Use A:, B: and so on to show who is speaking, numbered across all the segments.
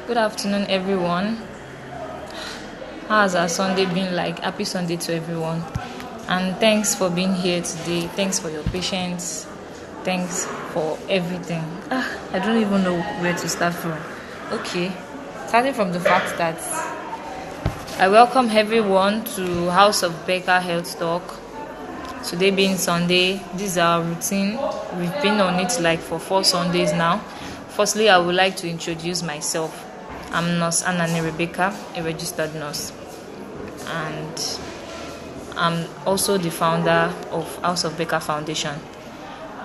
A: Good afternoon, everyone. How has our Sunday been like? Happy Sunday to everyone. And thanks for being here today. Thanks for your patience. Thanks for everything. I don't even know where to start from. Okay. Starting from the fact that I welcome everyone to House of Becca Health Talk. Today being Sunday, this is our routine. We've been on it like for 4 Sundays now. Firstly, I would like to introduce myself. I'm Nurse Anani Rebecca, a registered nurse, and I'm also the founder of House of Becca Foundation.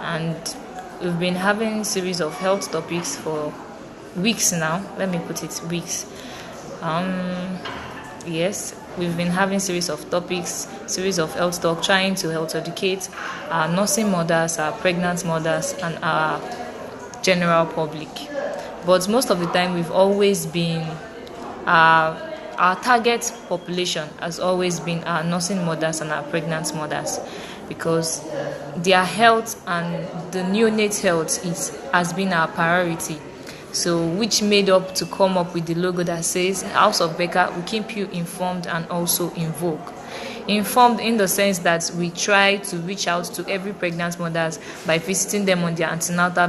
A: And we've been having a series of health topics for weeks now. Let me put it, weeks. Yes, we've been having series of topics, series of health talk, trying to health educate our nursing mothers, our pregnant mothers, and our general public. But most of the time, we've always been our target population has always been our nursing mothers and our pregnant mothers, because their health and the neonate health has been our priority. So, which made up to come up with the logo that says House of Becca, we keep you informed and also in vogue. Informed in the sense that we try to reach out to every pregnant mothers by visiting them on their antenatal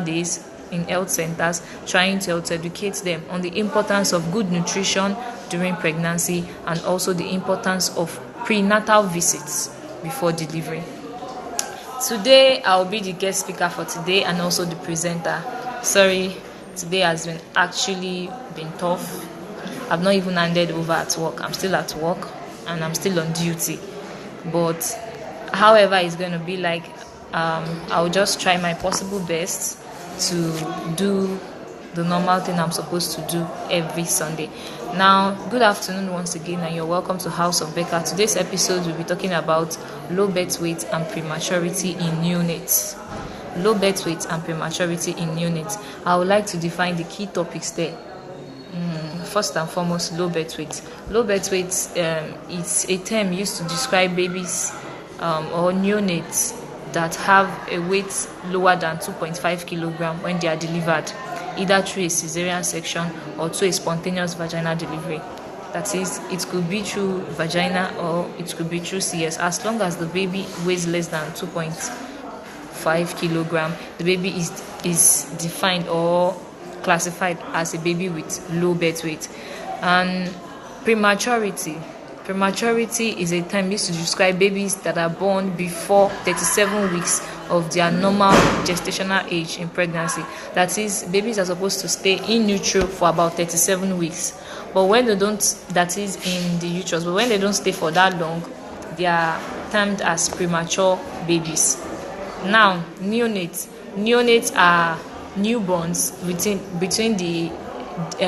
A: days in health centers, trying to educate them on the importance of good nutrition during pregnancy and also the importance of prenatal visits before delivery. Today, I'll be the guest speaker for today and also the presenter. Sorry, today has been tough. I've not even handed over at work. I'm still at work and I'm still on duty. But however it's going to be like, I'll just try my possible best to do the normal thing I'm supposed to do every Sunday. Now, good afternoon once again, and you're welcome to House of Becca. Today's episode we'll be talking about low birth weight and prematurity in neonates. Low birth weight and prematurity in neonates. I would like to define the key topics there. First and foremost, low birth weight. Low birth weight is a term used to describe babies or neonates that have a weight lower than 2.5 kilogram when they are delivered, either through a cesarean section or through a spontaneous vaginal delivery. That is, it could be through vagina or it could be through CS. As long as the baby weighs less than 2.5 kilogram, the baby is defined or classified as a baby with low birth weight. And prematurity is a term used to describe babies that are born before 37 weeks of their normal gestational age in pregnancy. That is, babies are supposed to stay in utero for about 37 weeks. But when they don't, that is in the uterus, but when they don't stay for that long, they are termed as premature babies. Now, neonates are newborns between the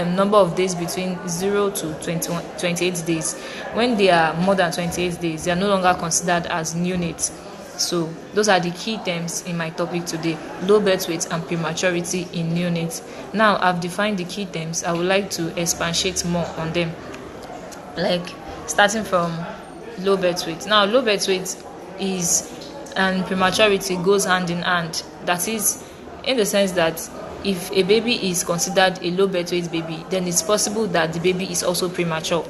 A: number of days between 0 to 28 days. When they are more than 28 days, they are no longer considered as neonates. So those are the key terms in my topic today: low birth weight and prematurity in neonates. Now I've defined the key terms. I would like to expatiate more on them, like starting from low birth weight. Now, low birth weight and prematurity goes hand in hand. That is, in the sense that if a baby is considered a low birth weight baby, then it's possible that the baby is also premature.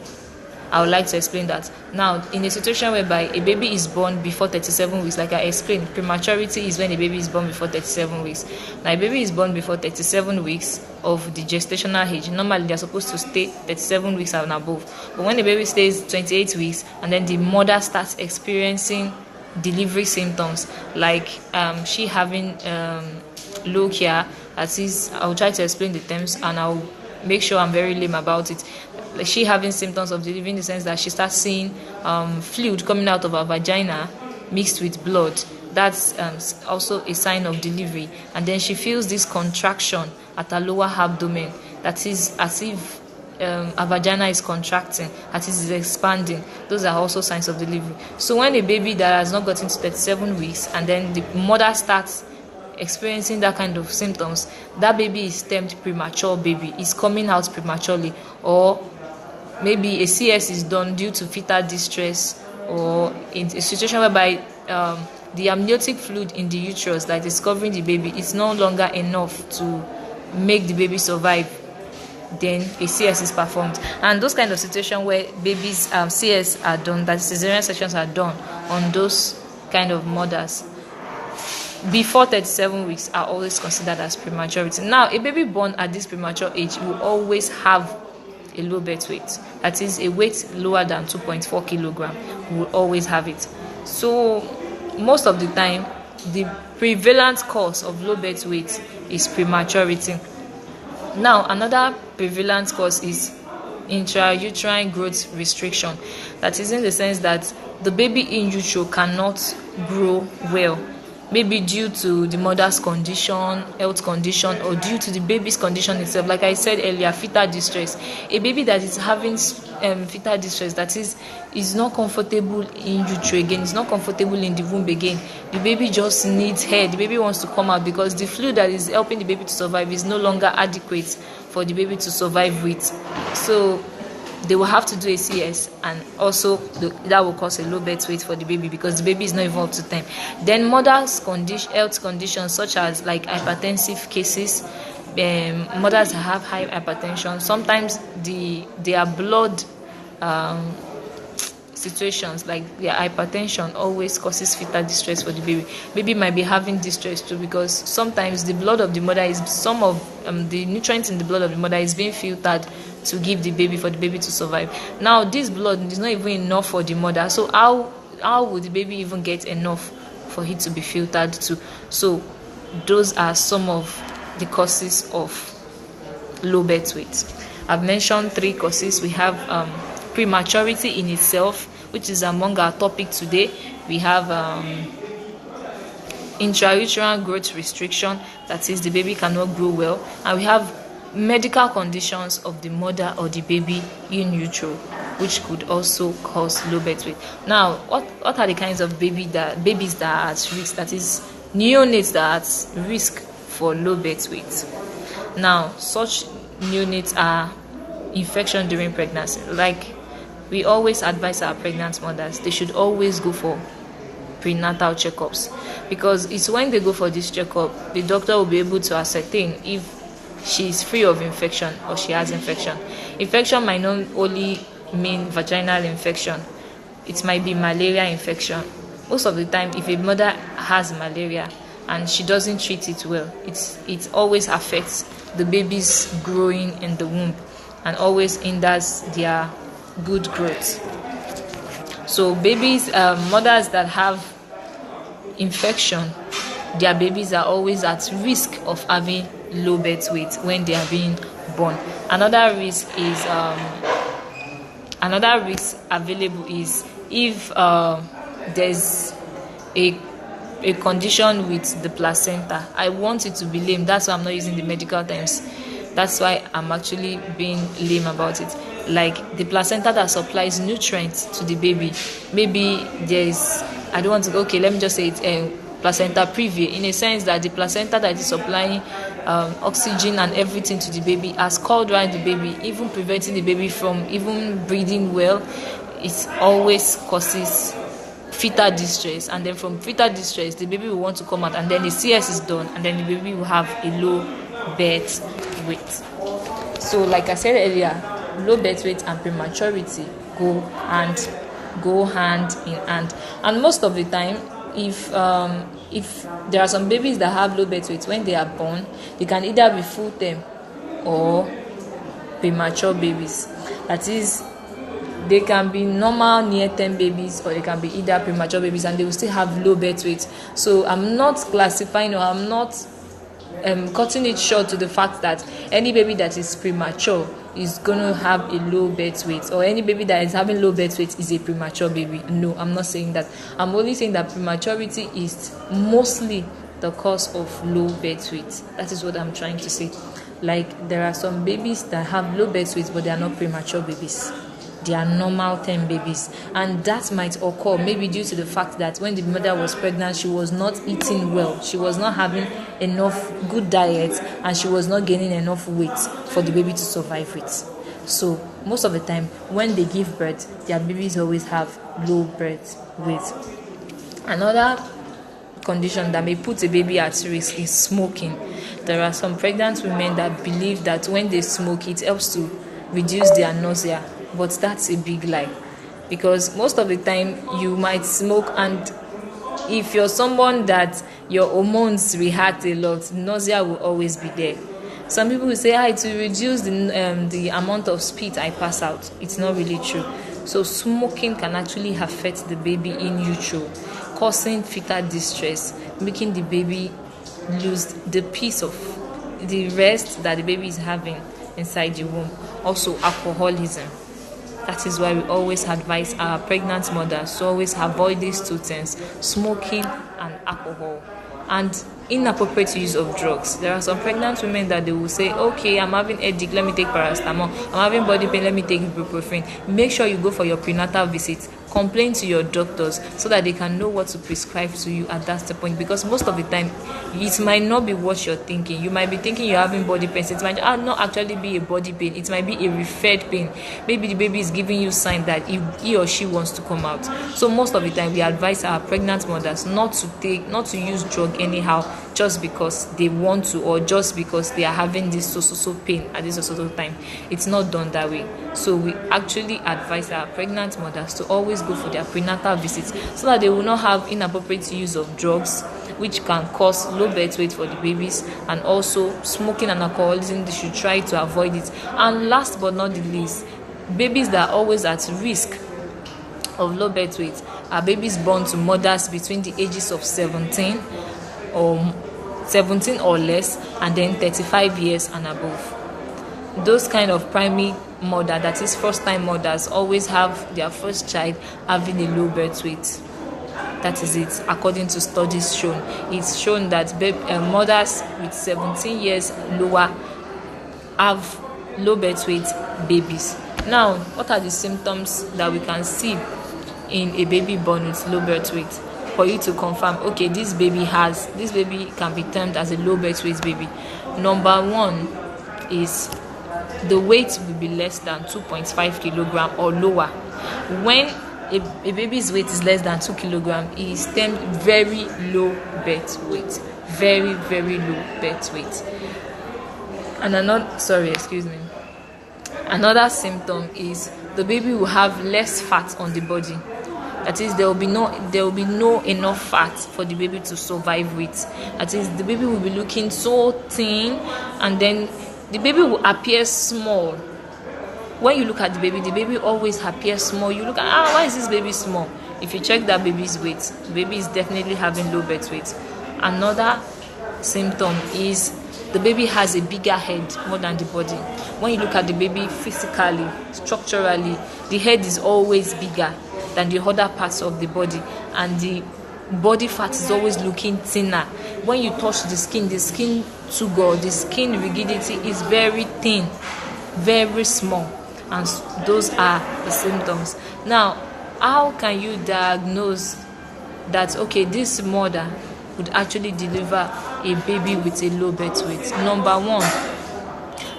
A: I would like to explain that. Now, in a situation whereby a baby is born before 37 weeks, like I explained, prematurity is when a baby is born before 37 weeks. Now, a baby is born before 37 weeks of the gestational age. Normally, they're supposed to stay 37 weeks and above. But when the baby stays 28 weeks and then the mother starts experiencing delivery symptoms, like she having low care, that is, I'll try to explain the terms and I'll make sure I'm very lame about it. Like she having symptoms of delivery in the sense that she starts seeing fluid coming out of her vagina mixed with blood. That's also a sign of delivery. And then she feels this contraction at her lower abdomen. That is as if her vagina is contracting, that is expanding. Those are also signs of delivery. So when a baby that has not gotten to 37 weeks and then the mother starts experiencing that kind of symptoms, that baby is termed premature baby. It's coming out prematurely, or maybe a CS is done due to fetal distress, or in a situation whereby the amniotic fluid in the uterus that is covering the baby is no longer enough to make the baby survive. then a CS is performed. And those kind of situations where babies CS are done, that cesarean sections are done on those kind of mothers before 37 weeks are always considered as prematurity. Now, a baby born at this premature age will always have a low birth weight. That is, a weight lower than 2.4 kilogram. We will always have it. So, most of the time, the prevalent cause of low birth weight is prematurity. Now, another prevalent cause is intrauterine growth restriction. That is in the sense that the baby in utero cannot grow well, maybe due to the mother's condition, health condition, or due to the baby's condition itself. Like I said earlier, fetal distress. A baby that is having fetal distress, that is not comfortable in utero again, is not comfortable in the womb again. The baby just needs air. The baby wants to come out because the fluid that is helping the baby to survive is no longer adequate for the baby to survive with. So they will have to do a CS, and also that will cause a low birth weight for the baby because the baby is not even up to 10. Then mothers' health conditions such as like hypertensive cases, mothers that have high hypertension, sometimes their blood situations like their hypertension always causes fetal distress for the baby. Baby might be having distress too because sometimes the blood of the mother is some of the nutrients in the blood of the mother is being filtered to give the baby for the baby to survive. Now this blood is not even enough for the mother, so how would the baby even get enough for it to be filtered to? So those are some of the causes of low birth weight. I've mentioned 3 causes. We have prematurity in itself, which is among our topic today. We have intrauterine growth restriction, that is the baby cannot grow well, and we have medical conditions of the mother or the baby in utero, which could also cause low birth weight. Now, what are the kinds of babies that are at risk? That is, neonates that are at risk for low birth weight. Now, such neonates are infection during pregnancy. Like we always advise our pregnant mothers, they should always go for prenatal checkups, because it's when they go for this checkup, the doctor will be able to ascertain if she is free of infection or she has infection. Infection might not only mean vaginal infection, it might be malaria infection. Most of the time, if a mother has malaria and she doesn't treat it well, it always affects the baby's growing in the womb and always hinders their good growth. So babies, mothers that have infection, their babies are always at risk of having low birth weight when they are being born. Another risk available is if there's a condition with the placenta. I want it to be lame, that's why I'm not using the medical terms. That's why I'm actually being lame about it. Like the placenta that supplies nutrients to the baby. Maybe there's, I don't want to, okay, let me just say it, placenta previa, in a sense that the placenta that is supplying oxygen and everything to the baby has cooled down the baby, even preventing the baby from even breathing well. It always causes fetal distress, and then from fetal distress the baby will want to come out, and then the CS is done, and then the baby will have a low birth weight. So like I said earlier, low birth weight and prematurity go hand in hand. And most of the time, if there are some babies that have low birth weight, when they are born, they can either be full term or premature babies. That is, they can be normal near-term babies, or they can be either premature babies, and they will still have low birth weight. So I'm not classifying, or I'm not cutting it short to the fact that any baby that is premature is going to have a low birth weight, or any baby that is having low birth weight is a premature baby. No, I'm not saying that. I'm only saying that prematurity is mostly the cause of low birth weight. That is what I'm trying to say. Like, there are some babies that have low birth weight, but they are not premature babies. They are normal term babies, and that might occur maybe due to the fact that when the mother was pregnant, she was not eating well, she was not having enough good diet, and she was not gaining enough weight for the baby to survive with. So most of the time when they give birth, their babies always have low birth weight. Another condition that may put a baby at risk is smoking. There are some pregnant women that believe that when they smoke, it helps to reduce their nausea, but that's a big lie, because most of the time you might smoke, and if you're someone that your hormones react a lot, nausea will always be there. Some people will say, it will reduce the amount of spit I pass out. It's not really true. So smoking can actually affect the baby in utero, causing fetal distress, making the baby lose the peace of the rest that the baby is having inside the womb. Also, alcoholism. That is why we always advise our pregnant mothers to always avoid these two things: smoking and alcohol. And inappropriate use of drugs. There are some pregnant women that they will say, okay, I'm having headache, let me take paracetamol. I'm having body pain, let me take ibuprofen. Make sure you go for your prenatal visit. Complain to your doctors so that they can know what to prescribe to you at that point, because most of the time it might not be what you're thinking. You might be thinking you're having body pains. It might not actually be a body pain. It might be a referred pain. Maybe the baby is giving you sign that he or she wants to come out. So most of the time we advise our pregnant mothers not to use drug anyhow, just because they want to, or just because they are having this so pain at this so time. It's not done that way. So we actually advise our pregnant mothers to always go for their prenatal visits, so that they will not have inappropriate use of drugs, which can cause low birth weight for the babies. And also smoking and alcoholism, they should try to avoid it. And last but not the least, babies that are always at risk of low birth weight are babies born to mothers between the ages of 17 or less, and then 35 years and above. Those kind of primary mother, that is first time mothers, always have their first child having a low birth weight. That is it. According to studies shown, it's shown that mothers with 17 years lower have low birth weight babies. Now, what are the symptoms that we can see in a baby born with low birth weight for you to confirm, okay, this baby can be termed as a low birth weight baby? Number one is the weight will be less than 2.5 kilogram or lower. When a baby's weight is less than 2 kilogram, it is termed very low birth weight. Very, very low birth weight. And another symptom is the baby will have less fat on the body. That is, there will be no enough fat for the baby to survive with. That is, the baby will be looking so thin, and then the baby will appear small. When you look at the baby always appears small. You look at, why is this baby small? If you check that baby's weight, the baby is definitely having low birth weight. Another symptom is the baby has a bigger head more than the body. When you look at the baby physically, structurally, the head is always bigger than the other parts of the body, and the body fat is always looking thinner. When you touch the skin sugar, the skin rigidity is very thin, very small, and those are the symptoms. Now, how can you diagnose that, okay, this mother would actually deliver a baby with a low birth weight? Number one,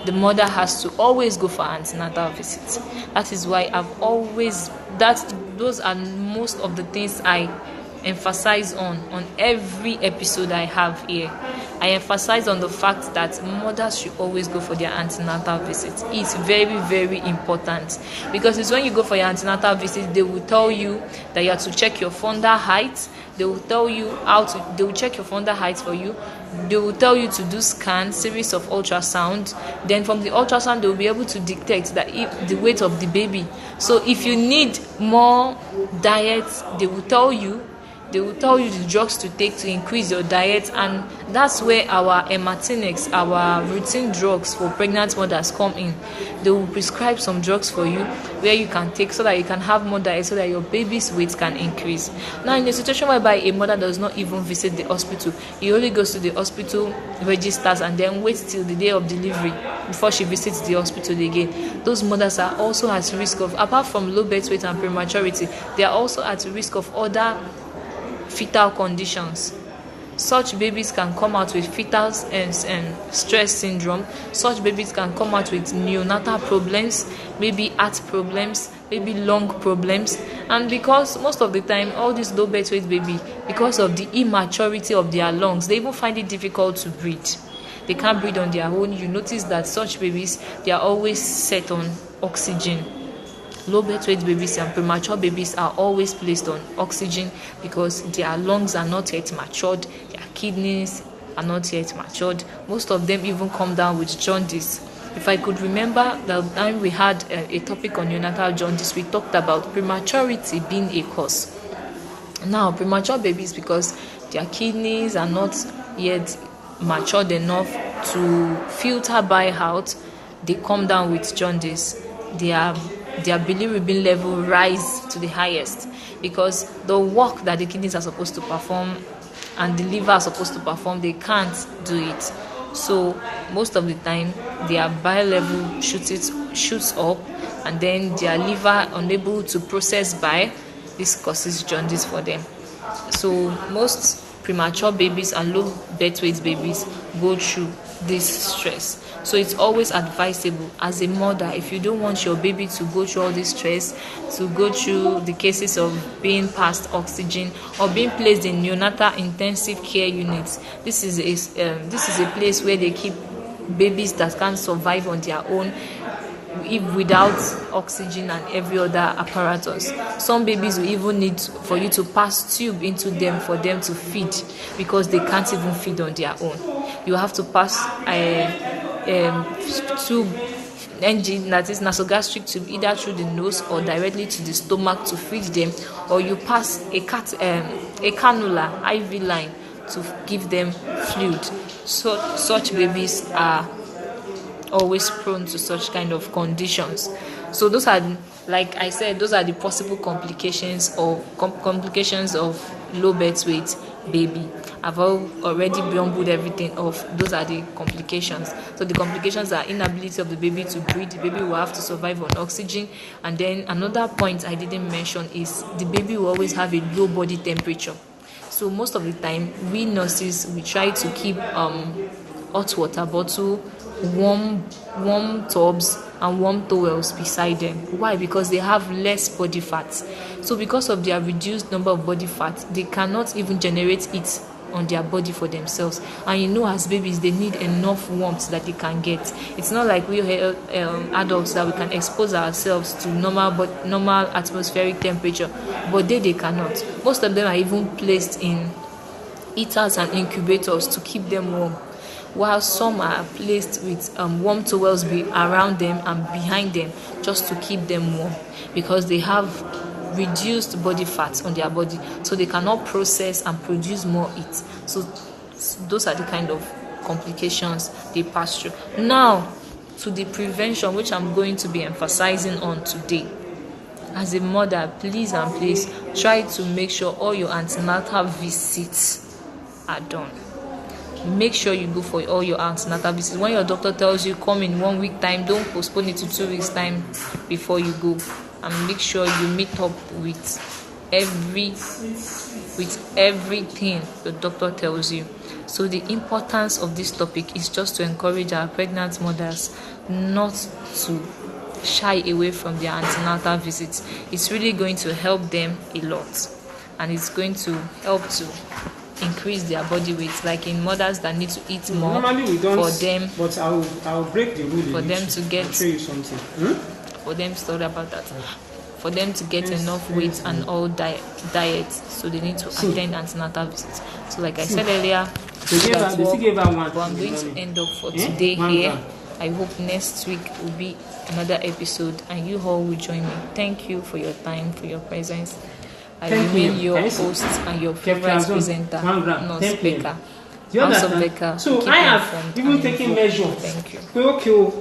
A: the mother has to always go for antenatal visits. That is why those are most of the things I emphasize on every episode I have here. I emphasize on the fact that mothers should always go for their antenatal visits. It's very, very important, because it's when you go for your antenatal visit, they will tell you that you have to check your fundal height. They will tell you they will check your fundal height for you. They will tell you to do series of ultrasound. Then from the ultrasound, they will be able to detect the weight of the baby. So if you need more diet, they will tell you the drugs to take to increase your diet. And that's where our Ematinics, our routine drugs for pregnant mothers, come in. They will prescribe some drugs for you where you can take, so that you can have more diet, so that your baby's weight can increase. Now, in a situation whereby a mother does not even visit the hospital, he only goes to the hospital, registers, and then waits till the day of delivery before she visits the hospital again. Those mothers are also at risk of, apart from low birth weight and prematurity, they are also at risk of other fetal conditions. Such babies can come out with fetal and stress syndrome. Such babies can come out with neonatal problems, maybe heart problems, maybe lung problems. And because most of the time, all these low birth weight baby, because of the immaturity of their lungs, they even find it difficult to breathe. they can't breathe on their own. You notice that such babies, they are always set on oxygen. Low birth weight babies and premature babies are always placed on oxygen because their lungs are not yet matured, their kidneys are not yet matured. Most of them even come down with jaundice. If I could remember the time we had a topic on neonatal jaundice, we talked about prematurity being a cause. Now, premature babies, because their kidneys are not yet matured enough to filter bile out, they come down with jaundice. Their bilirubin level rise to the highest because the work that the kidneys are supposed to perform and the liver are supposed to perform, they can't do it. So most of the time their bile level shoots up, and then their liver unable to process bile. This causes jaundice for them. So most premature babies and low birth weight babies go through this stress. So it's always advisable as a mother, if you don't want your baby to go through all this stress, to go through the cases of being past oxygen or being placed in neonatal intensive care units. This is a place where they keep babies that can't survive on their own if without oxygen and every other apparatus. Some babies will even need for you to pass tube into them for them to feed because they can't even feed on their own. You have to pass tube engine, that is nasogastric tube, either through the nose or directly to the stomach to feed them, or you pass a cannula IV line to give them fluid. So such babies are always prone to such kind of conditions. So those are, like I said, those are the possible complications of low birth weight baby. I've already bumbled everything off. Those are the complications. So the complications are inability of the baby to breathe. The baby will have to survive on oxygen. And then another point I didn't mention is the baby will always have a low body temperature. So most of the time, we nurses, we try to keep hot water bottle, warm tubs and warm towels beside them. Why? Because they have less body fat. So because of their reduced number of body fat, they cannot even generate it on their body for themselves. And you know, as babies, they need enough warmth that they can get. It's not like we adults that we can expose ourselves to normal atmospheric temperature, but they cannot. Most of them are even placed in heaters and incubators to keep them warm, while some are placed with warm towels around them and behind them just to keep them warm, because they have reduced body fat on their body, so they cannot process and produce more heat. So those are the kind of complications they pass through. Now to the prevention, which I'm going to be emphasizing on today. As a mother, please try to make sure all your antenatal visits are done. Make sure you go for all your antenatal visits. When your doctor tells you come in 1 week time, don't postpone it to 2 weeks time before you go, and make sure you meet up with everything the doctor tells you. So the importance of this topic is just to encourage our pregnant mothers not to shy away from their antenatal visits. It's really going to help them a lot, and it's going to help to increase their body weight, like in mothers that need to eat more.
B: Normally we don't,
A: for them,
B: but I'll break the rule
A: for them to get,
B: I'll show you something.
A: For them, sorry about that. For them to get enough weight and all diet, so they need to attend antenatal visits. So like I said earlier, but I'm going to end up for today here. I hope next week will be another episode and you all will join me. Thank you for your time, for your presence. I remain your host and your favorite presenter, Nurse Becca.
B: So I have even taken measures.
A: Thank you.
B: Okay,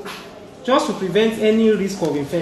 B: just to prevent any risk of infection.